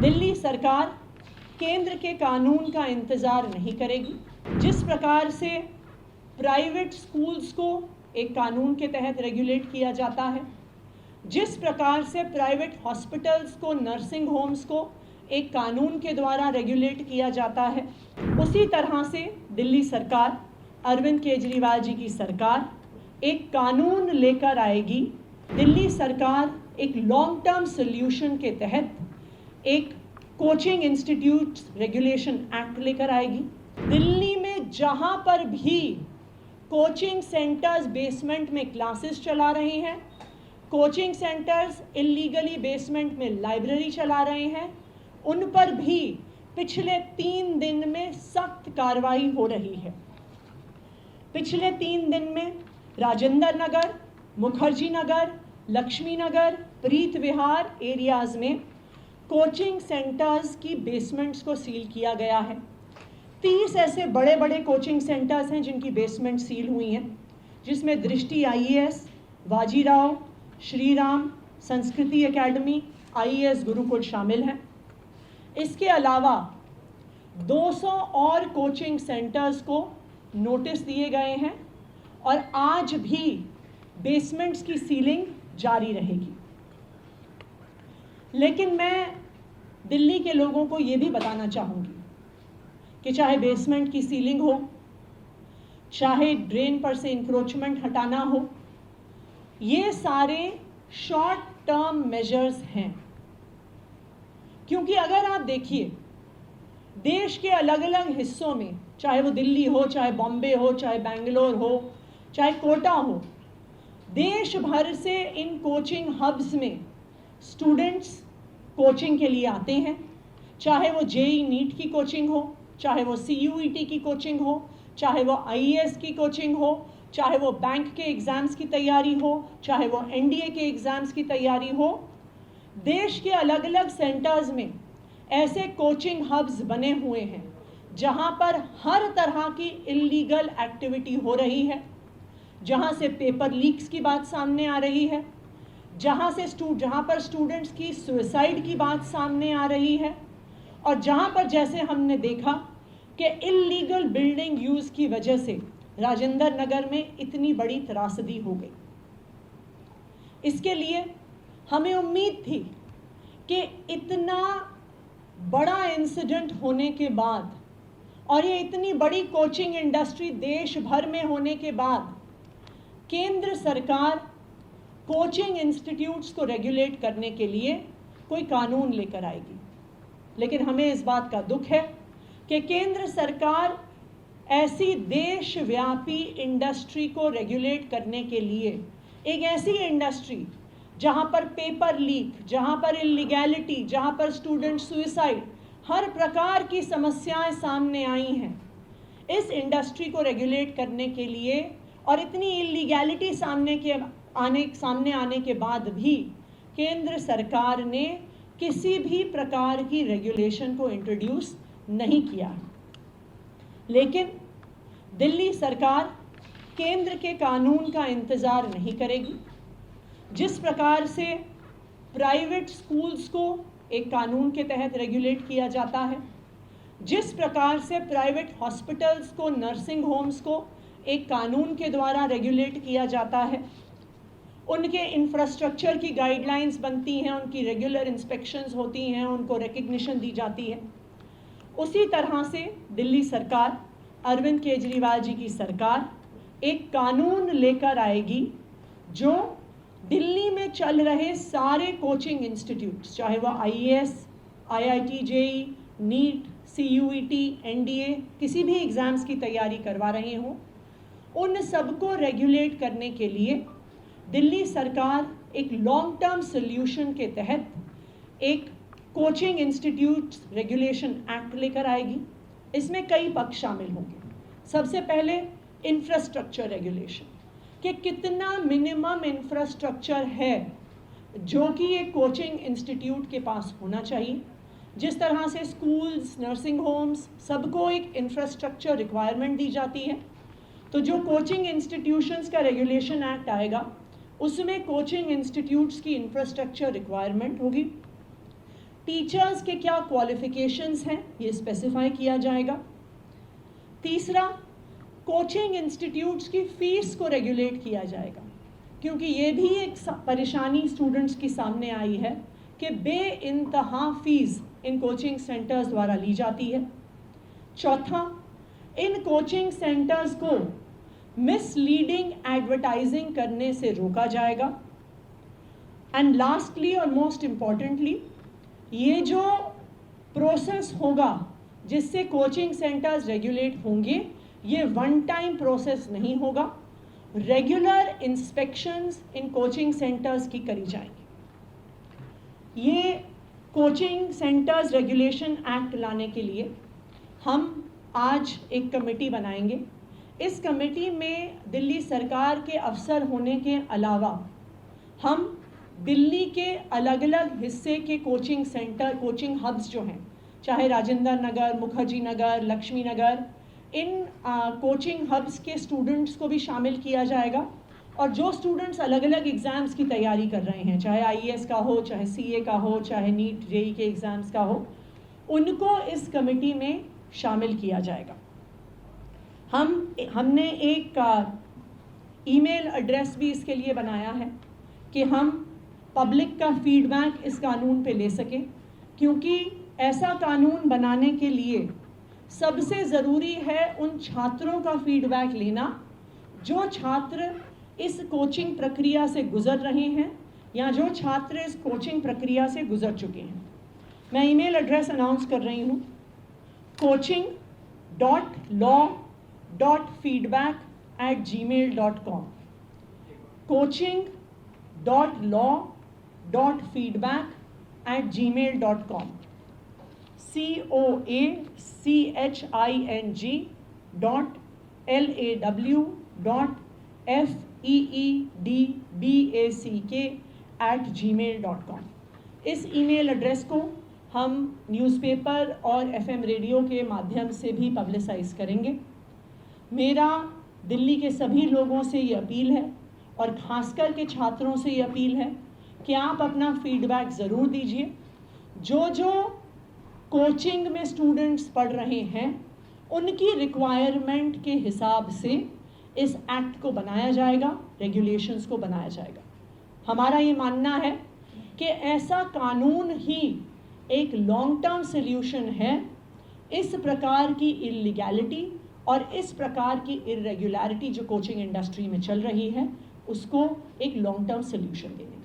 दिल्ली सरकार केंद्र के कानून का इंतज़ार नहीं करेगी। जिस प्रकार से प्राइवेट स्कूल्स को एक कानून के तहत रेगुलेट किया जाता है, जिस प्रकार से प्राइवेट हॉस्पिटल्स को, नर्सिंग होम्स को एक कानून के द्वारा रेगुलेट किया जाता है, उसी तरह से दिल्ली सरकार, अरविंद केजरीवाल जी की सरकार एक कानून लेकर आएगी। दिल्ली सरकार एक लॉन्ग टर्म सोल्यूशन के तहत एक कोचिंग इंस्टीट्यूट रेगुलेशन एक्ट लेकर आएगी। दिल्ली में जहां पर भी कोचिंग सेंटर्स बेसमेंट में क्लासेस चला रहे हैं, कोचिंग सेंटर्स इलीगली बेसमेंट में लाइब्रेरी चला रहे हैं, उन पर भी पिछले 3 दिन में सख्त कार्रवाई हो रही है। पिछले 3 दिन में राजेंद्र नगर, मुखर्जी नगर, लक्ष्मी नगर, प्रीत विहार एरियाज में कोचिंग सेंटर्स की बेसमेंट्स को सील किया गया है। 30 ऐसे बड़े बड़े कोचिंग सेंटर्स हैं जिनकी बेसमेंट सील हुई हैं, जिसमें दृष्टि IAS, बाजीराव, श्रीराम, संस्कृति एकेडमी, IAS गुरुकुल शामिल हैं। इसके अलावा 200 और कोचिंग सेंटर्स को नोटिस दिए गए हैं और आज भी बेसमेंट्स की सीलिंग जारी रहेगी। लेकिन मैं दिल्ली के लोगों को ये भी बताना चाहूँगी कि चाहे बेसमेंट की सीलिंग हो, चाहे ड्रेन पर से इंक्रोचमेंट हटाना हो, ये सारे शॉर्ट टर्म मेजर्स हैं। क्योंकि अगर आप देखिए, देश के अलग अलग हिस्सों में, चाहे वो दिल्ली हो, चाहे बॉम्बे हो, चाहे बेंगलोर हो, चाहे कोटा हो, देश भर से इन कोचिंग हब्स में स्टूडेंट्स कोचिंग के लिए आते हैं। चाहे वो JEE नीट की कोचिंग हो, चाहे वो CUET की कोचिंग हो, चाहे वो IAS की कोचिंग हो, चाहे वो बैंक के एग्ज़ाम्स की तैयारी हो, चाहे वो NDA के एग्ज़ाम्स की तैयारी हो। देश के अलग अलग सेंटर्स में ऐसे कोचिंग हब्स बने हुए हैं जहां पर हर तरह की इल्लीगल एक्टिविटी हो रही है, जहां से पेपर लीक्स की बात सामने आ रही है, जहां पर स्टूडेंट्स की सुसाइड की बात सामने आ रही है, और जहां पर जैसे हमने देखा कि इल्लीगल बिल्डिंग यूज़ की वजह से राजेंद्र नगर में इतनी बड़ी त्रासदी हो गई। इसके लिए हमें उम्मीद थी कि इतना बड़ा इंसिडेंट होने के बाद और ये इतनी बड़ी कोचिंग इंडस्ट्री देश भर में होने के बाद केंद्र सरकार कोचिंग इंस्टीट्यूट्स को रेगुलेट करने के लिए कोई कानून लेकर आएगी। लेकिन हमें इस बात का दुख है कि केंद्र सरकार ऐसी देशव्यापी इंडस्ट्री को रेगुलेट करने के लिए, एक ऐसी इंडस्ट्री जहां पर पेपर लीक, जहां पर इलीगैलिटी, जहां पर स्टूडेंट सुसाइड, हर प्रकार की समस्याएं सामने आई हैं, इस इंडस्ट्री को रेगुलेट करने के लिए और इतनी इलीगैलिटी सामने आने के बाद भी केंद्र सरकार ने किसी भी प्रकार की रेगुलेशन को इंट्रोड्यूस नहीं किया। लेकिन दिल्ली सरकार केंद्र के कानून का इंतज़ार नहीं करेगी। जिस प्रकार से प्राइवेट स्कूल्स को एक कानून के तहत रेगुलेट किया जाता है, जिस प्रकार से प्राइवेट हॉस्पिटल्स को, नर्सिंग होम्स को एक कानून के द्वारा रेगुलेट किया जाता है, उनके इंफ्रास्ट्रक्चर की गाइडलाइंस बनती हैं, उनकी रेगुलर इंस्पेक्शंस होती हैं, उनको रिकग्निशन दी जाती है, उसी तरह से दिल्ली सरकार, अरविंद केजरीवाल जी की सरकार एक कानून लेकर आएगी जो दिल्ली में चल रहे सारे कोचिंग इंस्टीट्यूट्स, चाहे वो IAS, IIT JEE, NEET, CUET, NDA, किसी भी एग्ज़ाम्स की तैयारी करवा रहे हों, उन सबको रेगुलेट करने के लिए दिल्ली सरकार एक लॉन्ग टर्म सोल्यूशन के तहत एक कोचिंग इंस्टीट्यूट रेगुलेशन एक्ट लेकर आएगी। इसमें कई पक्ष शामिल होंगे। सबसे पहले इंफ्रास्ट्रक्चर रेगुलेशन, कि कितना मिनिमम इंफ्रास्ट्रक्चर है जो कि एक कोचिंग इंस्टीट्यूट के पास होना चाहिए। जिस तरह से स्कूल्स, नर्सिंग होम्स, सबको एक इंफ्रास्ट्रक्चर रिक्वायरमेंट दी जाती है, तो जो कोचिंग इंस्टीट्यूशंस का रेगुलेशन एक्ट आएगा उसमें कोचिंग इंस्टीट्यूट्स की इंफ्रास्ट्रक्चर रिक्वायरमेंट होगी। टीचर्स के क्या क्वालिफिकेशंस हैं ये स्पेसिफाई किया जाएगा। तीसरा, कोचिंग इंस्टीट्यूट्स की फ़ीस को रेगुलेट किया जाएगा, क्योंकि ये भी एक परेशानी स्टूडेंट्स की सामने आई है कि बेइंतहा फ़ीस इन कोचिंग सेंटर्स द्वारा ली जाती है। चौथा, इन कोचिंग सेंटर्स को मिसलीडिंग एडवर्टाइजिंग करने से रोका जाएगा। एंड लास्टली और मोस्ट इम्पॉर्टेंटली, ये जो प्रोसेस होगा जिससे कोचिंग सेंटर्स रेगुलेट होंगे, ये वन टाइम प्रोसेस नहीं होगा। Regular inspections in coaching centres की करी जाएंगी। ये कोचिंग सेंटर्स रेगुलेशन एक्ट लाने के लिए हम आज एक कमेटी बनाएंगे। इस कमेटी में दिल्ली सरकार के अफसर होने के अलावा हम दिल्ली के अलग अलग हिस्से के कोचिंग सेंटर, कोचिंग हब्स जो हैं, चाहे राजेंद्र नगर, मुखर्जी नगर, लक्ष्मी नगर, इन कोचिंग हब्स के स्टूडेंट्स को भी शामिल किया जाएगा। और जो स्टूडेंट्स अलग अलग एग्ज़ाम्स की तैयारी कर रहे हैं, चाहे IAS का हो, चाहे CA का हो, चाहे नीट JEE के एग्ज़ाम्स का हो, उनको इस कमेटी में शामिल किया जाएगा। हमने एक ईमेल एड्रेस भी इसके लिए बनाया है कि हम पब्लिक का फीडबैक इस कानून पे ले सकें, क्योंकि ऐसा कानून बनाने के लिए सबसे ज़रूरी है उन छात्रों का फीडबैक लेना जो छात्र इस कोचिंग प्रक्रिया से गुज़र रहे हैं या जो छात्र इस कोचिंग प्रक्रिया से गुज़र चुके हैं। मैं ईमेल एड्रेस अनाउंस कर रही हूँ, coaching.law.feedback@gmail.com, coaching.law.feedback@gmail.com, coaching.law.feedback@gmail.com। इस ईमेल एड्रेस को हम न्यूज़पेपर और FM रेडियो के माध्यम से भी पब्लिसाइज़ करेंगे। मेरा दिल्ली के सभी लोगों से ये अपील है और ख़ासकर के छात्रों से ये अपील है कि आप अपना फीडबैक ज़रूर दीजिए। जो कोचिंग में स्टूडेंट्स पढ़ रहे हैं उनकी रिक्वायरमेंट के हिसाब से इस एक्ट को बनाया जाएगा, रेगुलेशंस को बनाया जाएगा। हमारा ये मानना है कि ऐसा कानून ही एक लॉन्ग टर्म सल्यूशन है इस प्रकार की इलीगैलिटी और इस प्रकार की इर्रेगुलरिटी जो कोचिंग इंडस्ट्री में चल रही है, उसको एक लॉन्ग टर्म सल्यूशन देने।